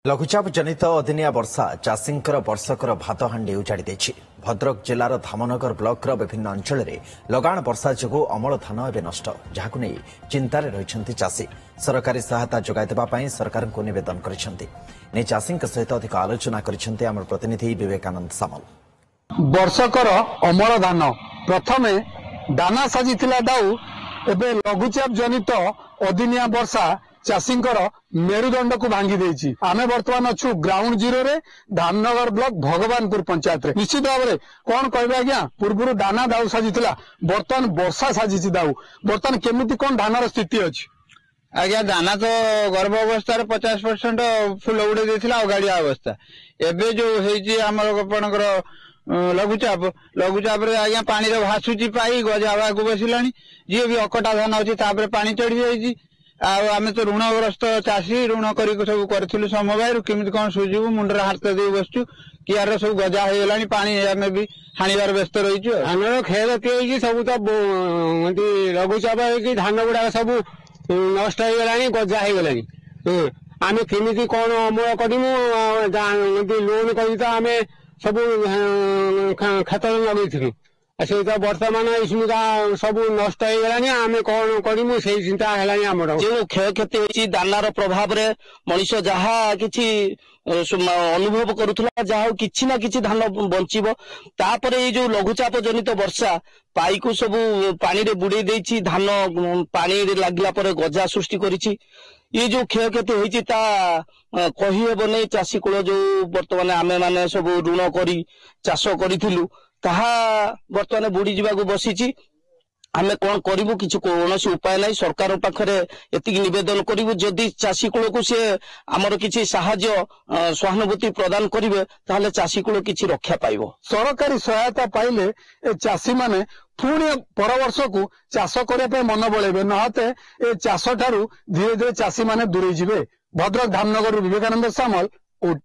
लघुचाप जनित अदिनिया वर्षा चाषींकर वर्षकर भात हांडी उजाड़ी देछि। भद्रक जिलार धामनगर ब्लॉकर विभिन्न अंचल में लगाण वर्षा जोगु अमल धान एवं नष्ट जहाकु नै चिंतार रहिछन्ति चाषी। सरकारी सहायता जोगाई देबा पई सरकार को निवेदन करिछन्ति। नै चाषींक सहित अधिक आलोचना करिछन्ति आम प्रतिनिधि विवेकानंद सामल। वर्षकर अमल धान प्रथमे दाना साजिथिला दाऊ एबे लघुचाप जनित अदिनिया वर्षा चाषींकर मेरुदंड को भांगी देछि। आमे वर्तमान अछु ग्राउंड जीरो रे धामनगर ब्लॉक भगवानपुर पंचायत रे। निश्चित भाव में कौन कहबे आज्ञा पूर्व दाना दाऊ साजिथिला वर्तमान वर्षा साजिछि दाऊ वर्तमान केमिति कोन धानर स्थिति अछि आज्ञा? दाना तो गर्भ अवस्था 50% फुल उड़े देथिला अगाड़िया अवस्था एबे जो हेछि हमर आपनकर लघुचाप रे आज्ञा पानी रे भासुची पाई गजावा को बसिलानी जे भी अकटा धान अछि तापर पानी चढ़ी जाइछि। आमे तो ऋणग्रस्त चाषी ऋण करी सब करथिलु समवाय केमिति कोन सुजिबु मुंडरा हाथ दे बसचु कियार सब गजा हो गेलानी पानी आमे भी हानिबार व्यस्त रहिछु। धानर खेर के सब तो लघुचाप कि धान गुडा सब नष्ट हो गेलानी गजा हो गेलानी आमे केमिति कोन अमल करिमु लोन करी तो आमे सब खेत लगेथिलु से वर्तमान इसमिका सब नष्ट हो गलानी आमे कौन करिमु से चिंता हेलानी हमर जो क्षय क्षति होची दानार प्रभाव रे मनुष्य जहा किछि अनुभव करूथला जहा किछि ना किछि धान बंचिबो तापरे ए जो लघुचाप जनित वर्षा पाई को सब पानी रे बुडे देछि धान पानी रे लागला परे गजा सृष्टि करिछि। ये जो क्षय क्षति होईछि ता कहि हेबो नै चाषी कुल जो वर्तमान आमे माने सब ऋण करी चाष करिथिलु ताहा वर्तमान बुड़ी जीवाको बसीची। आमे कोन करिवु किछु कोनोसी उपाय नै सरकार पाखरे एतिक निवेदन करिवु जदि चाषी कुल को से हमर किछि सहाय्य सहानुभूति प्रदान करिवे ताले चाषी कुल किछि रक्षा पाइबो। सरकारी सहायता पाइले ए चाषी माने पुणी पर वर्ष को चाष करबा पे मन बळेबे नहते ए चाष ठारू धीरे धीरे चाषी माने दूरे जिवे। भद्रक धामनगर विवेकानंद सामल।